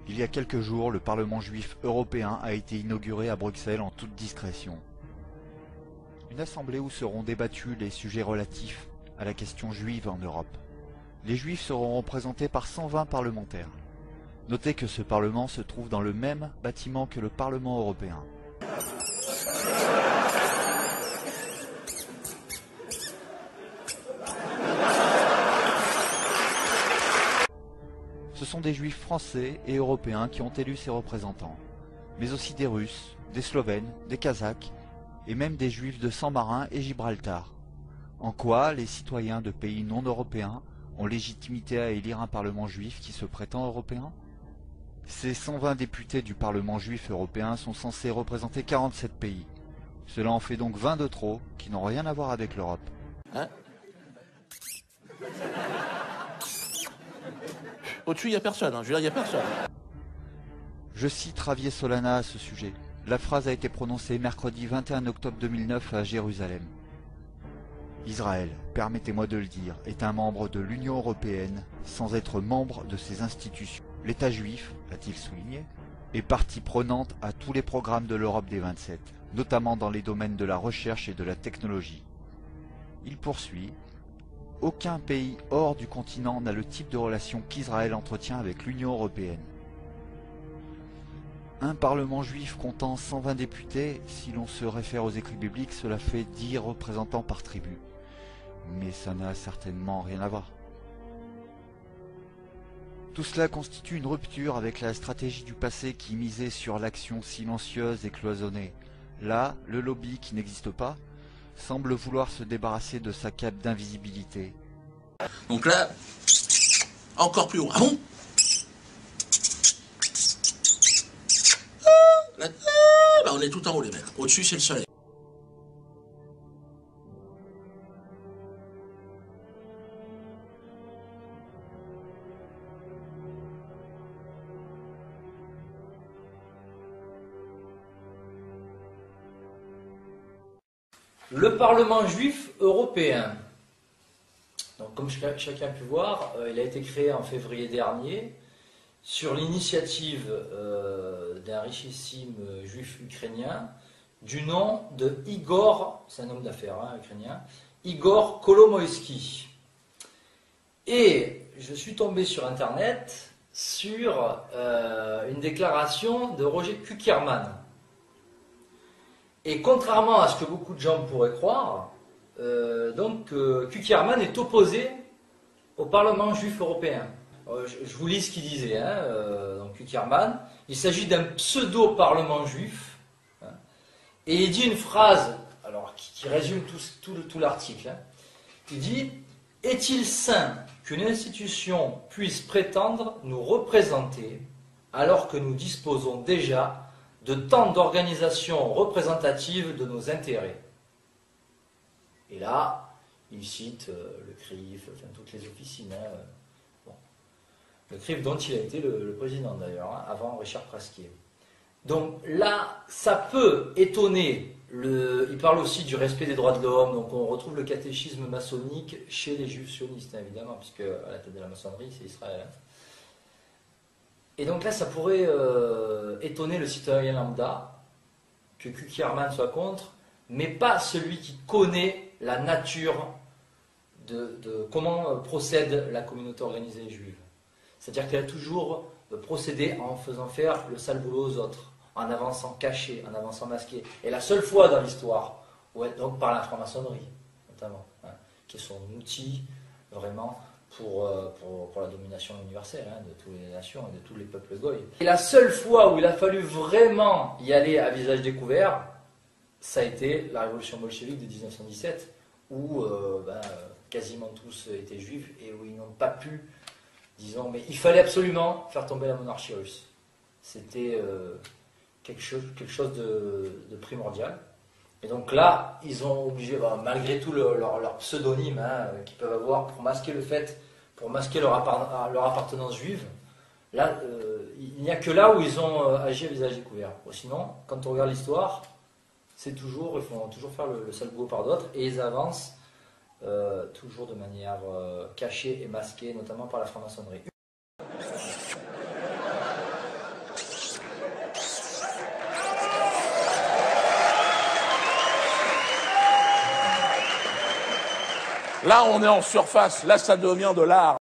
Il y a quelques jours, le Parlement juif européen a été inauguré à Bruxelles en toute discrétion. Une assemblée où seront débattus les sujets relatifs à la question juive en Europe. Les juifs seront représentés par 120 parlementaires. Notez que ce Parlement se trouve dans le même bâtiment que le Parlement européen. Ce sont des juifs français et européens qui ont élu ces représentants, mais aussi des Russes, des Slovènes, des Kazakhs et même des juifs de San Marin et Gibraltar. En quoi les citoyens de pays non européens ont légitimité à élire un Parlement juif qui se prétend européen? Ces 120 députés du Parlement juif européen sont censés représenter 47 pays. Cela en fait donc 20 de trop qui n'ont rien à voir avec l'Europe. Hein? Au-dessus, il n'y a personne, je veux dire, il n'y a personne. Je cite Javier Solana à ce sujet. La phrase a été prononcée mercredi 21 octobre 2009 à Jérusalem. Israël, permettez-moi de le dire, est un membre de l'Union européenne sans être membre de ses institutions. L'État juif, a-t-il souligné, est partie prenante à tous les programmes de l'Europe des 27, notamment dans les domaines de la recherche et de la technologie. Il poursuit. Aucun pays hors du continent n'a le type de relation qu'Israël entretient avec l'Union européenne. Un parlement juif comptant 120 députés, si l'on se réfère aux écrits bibliques, cela fait 10 représentants par tribu. Mais ça n'a certainement rien à voir. Tout cela constitue une rupture avec la stratégie du passé qui misait sur l'action silencieuse et cloisonnée. Là, le lobby qui n'existe pas semble vouloir se débarrasser de sa cape d'invisibilité. Donc là, encore plus haut. Ah bon? Là, on est tout en haut les mecs. Au-dessus c'est le soleil. Le Parlement juif européen. Donc, comme chacun a pu voir, il a été créé en février dernier sur l'initiative d'un richissime juif ukrainien du nom de Igor, c'est un homme d'affaires ukrainien, Igor Kolomoïski. Et je suis tombé sur Internet sur une déclaration de Roger Kuckerman. Et contrairement à ce que beaucoup de gens pourraient croire, Kuckerman est opposé au Parlement juif européen. Je vous lis ce qu'il disait. Donc Kuckerman, il s'agit d'un pseudo-parlement juif. Et il dit une phrase alors, qui résume tout l'article. Il dit « Est-il sain qu'une institution puisse prétendre nous représenter alors que nous disposons déjà de tant d'organisations représentatives de nos intérêts ?» Et là, il cite le CRIF, enfin toutes les officines. Le CRIF dont il a été le président d'ailleurs, avant Richard Prasquier. Donc là, ça peut étonner. Il parle aussi du respect des droits de l'homme, donc on retrouve le catéchisme maçonnique chez les juifs sionistes, évidemment, puisque à la tête de la maçonnerie, c'est Israël. Et donc là, ça pourrait étonner le citoyen lambda que Kuckerman soit contre, mais pas celui qui connaît la nature de comment procède la communauté organisée juive. C'est-à-dire qu'elle a toujours procédé en faisant faire le sale boulot aux autres, en avançant caché, en avançant masqué. Et la seule fois dans l'histoire, donc par la franc-maçonnerie, notamment, qui est son outil vraiment pour la domination universelle de toutes les nations et de tous les peuples goy. Et la seule fois où il a fallu vraiment y aller à visage découvert, ça a été la révolution bolchevique de 1917, où quasiment tous étaient juifs et où ils n'ont pas pu, disons, mais il fallait absolument faire tomber la monarchie russe. C'était quelque chose de primordial. Et donc là, ils ont obligé, malgré tout leur pseudonyme qu'ils peuvent avoir pour masquer leur appartenance juive, là, il n'y a que là où ils ont agi à visage découvert. Sinon, quand on regarde l'histoire, ils font toujours faire le sale boulot par d'autres, et ils avancent toujours de manière cachée et masquée, notamment par la franc-maçonnerie. Là, on est en surface. Là, ça devient de l'art.